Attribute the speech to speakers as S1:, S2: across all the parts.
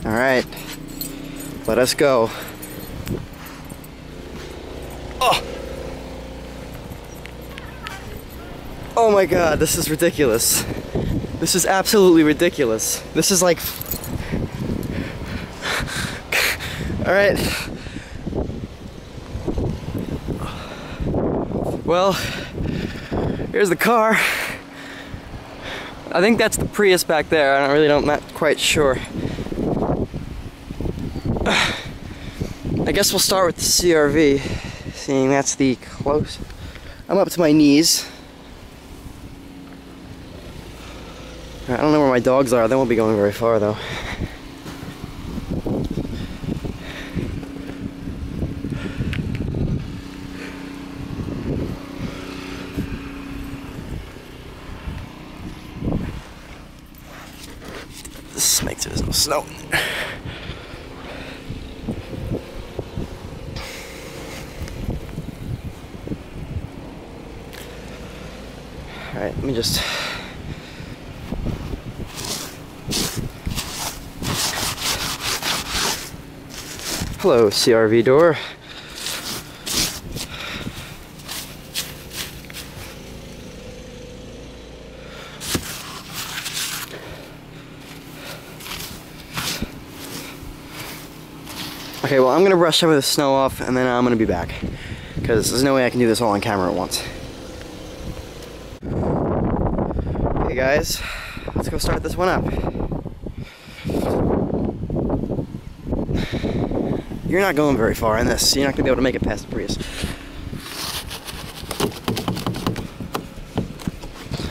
S1: Alright, let us go. Oh! Oh my god, this is ridiculous. This is absolutely ridiculous. This is like... Alright. Well, here's the car. I think that's the Prius back there. I'm not quite sure. I guess we'll start with the CRV, seeing that's the close. I'm up to my knees. I don't know where my dogs are. They won't be going very far though. This makes it, there's no snow in there. Alright, let me just... Hello, CRV door. Okay, well, I'm gonna brush some of the snow off and then I'm gonna be back, because there's no way I can do this all on camera at once. Okay guys, let's go start this one up. You're not going very far in this, so you're not gonna be able to make it past the Prius.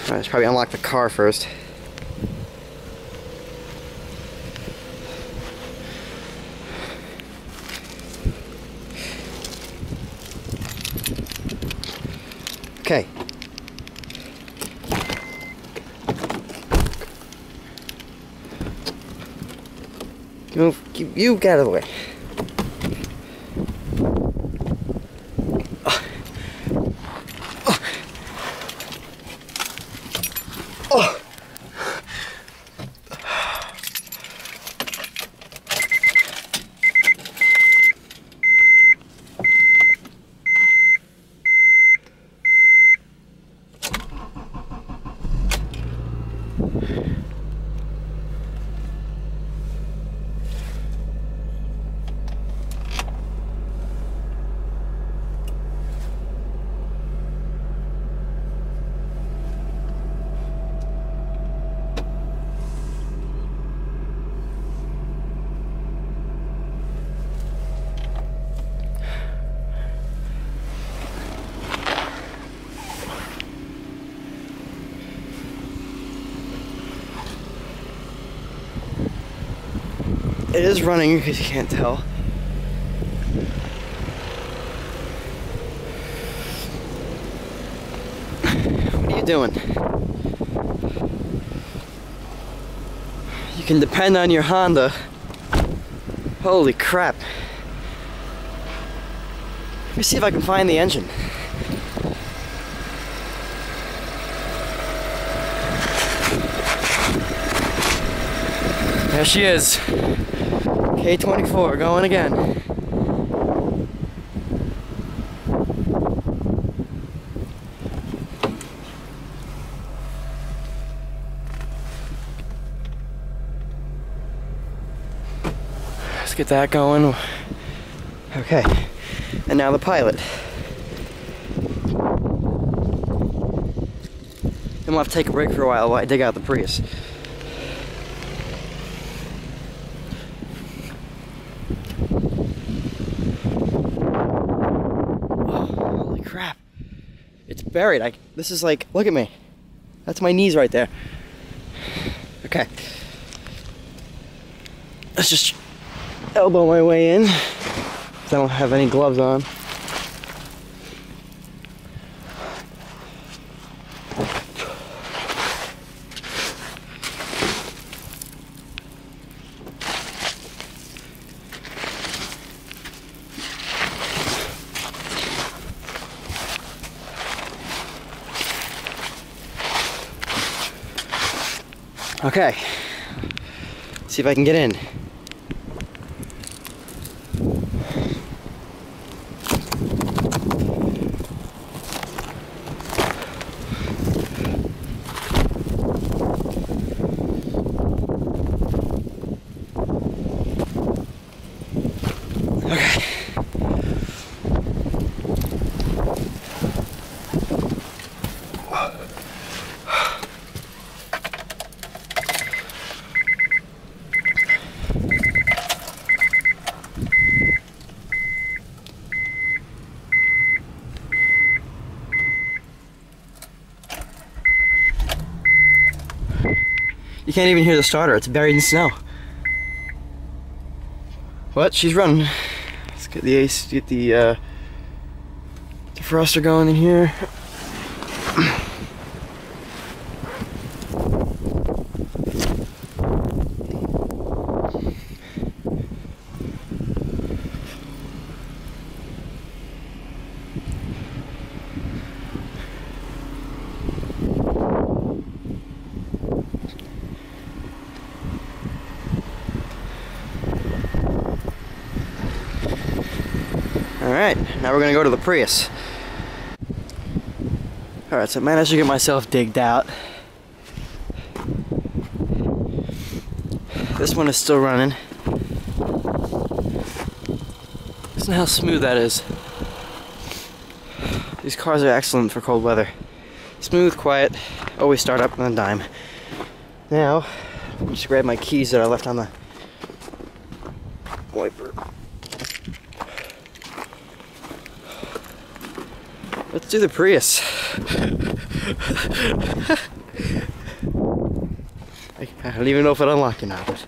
S1: Alright, let's probably unlock the car first. Okay. You get out of the way. Oh. It is running, because you can't tell. What are you doing? You can depend on your Honda. Holy crap. Let me see if I can find the engine. There she is. K24 going again. Let's get that going. Okay, and now the pilot. Then we'll have to take a break for a while I dig out the Prius. Holy crap. It's buried. This is like, look at me. That's my knees right there. Okay. Let's just elbow my way in. I don't have any gloves on. Okay, see if I can get in. can't even hear the starter. It's buried in snow. But she's running. Let's get the defroster going in here. Alright, now we're gonna go to the Prius. Alright, so I managed to get myself digged out. This one is still running. Listen how smooth that is. These cars are excellent for cold weather. Smooth, quiet, always start up on a dime. Now, I'll just grab my keys that I left on the wiper. Let's do the Prius. I don't even know if it unlocked or not, but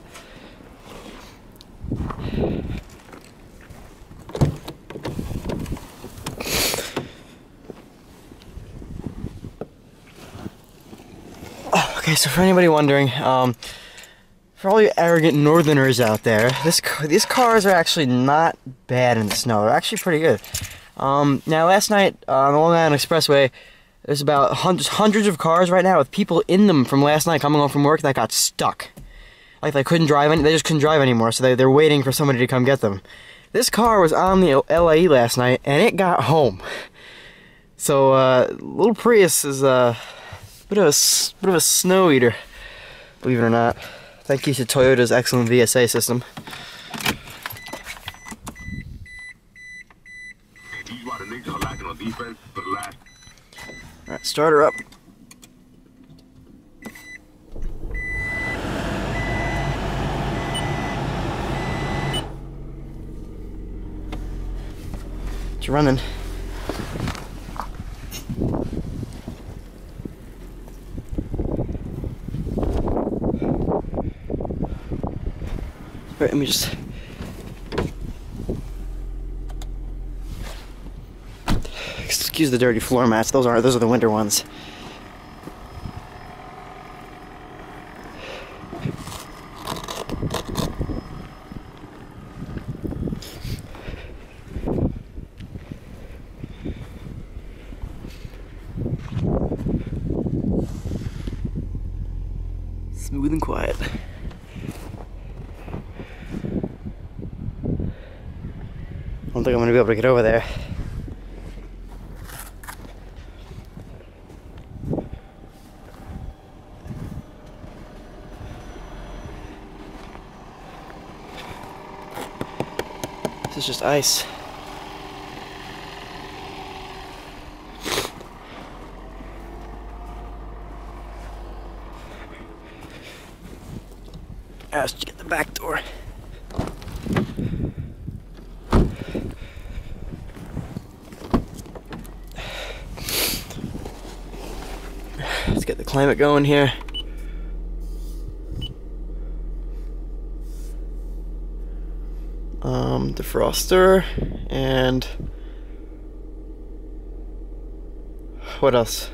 S1: okay, so for anybody wondering, for all you arrogant northerners out there, these cars are actually not bad in the snow. They're actually pretty good. Now last night on the Long Island Expressway, there's about hundreds of cars right now with people in them from last night coming home from work that got stuck. Like they couldn't drive, they just couldn't drive anymore, so they're waiting for somebody to come get them. This car was on the LAE last night, and it got home. So, little Prius is a bit of a snow eater, believe it or not. Thank you to Toyota's excellent VSA system. Alright, start her up. It's running. Alright, let me just... Excuse the dirty floor mats. Those are the winter ones. Smooth and quiet. I don't think I'm gonna be able to get over there. This is just ice. Let's get the back door. Let's get the climate going here. Defroster and what else?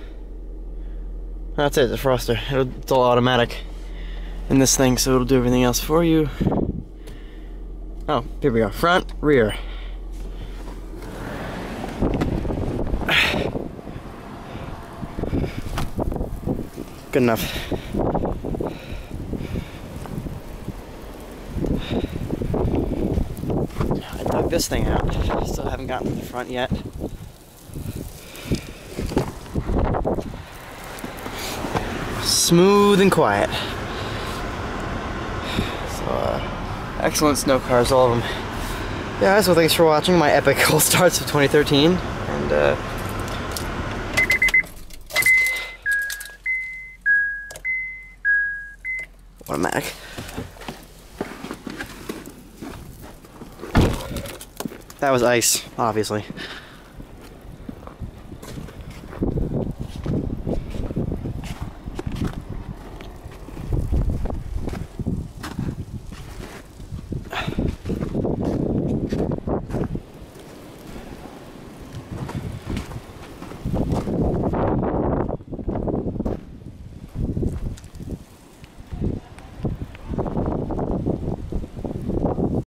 S1: That's it, defroster. It's all automatic in this thing, so it'll do everything else for you. Oh, here we go. Front, rear. Good enough. I dug this thing out. Still haven't gotten to the front yet. Smooth and quiet. So, excellent snow cars, all of them. Yeah, so thanks for watching my epic cold starts of 2013. And, what a Mac. That was ice, obviously.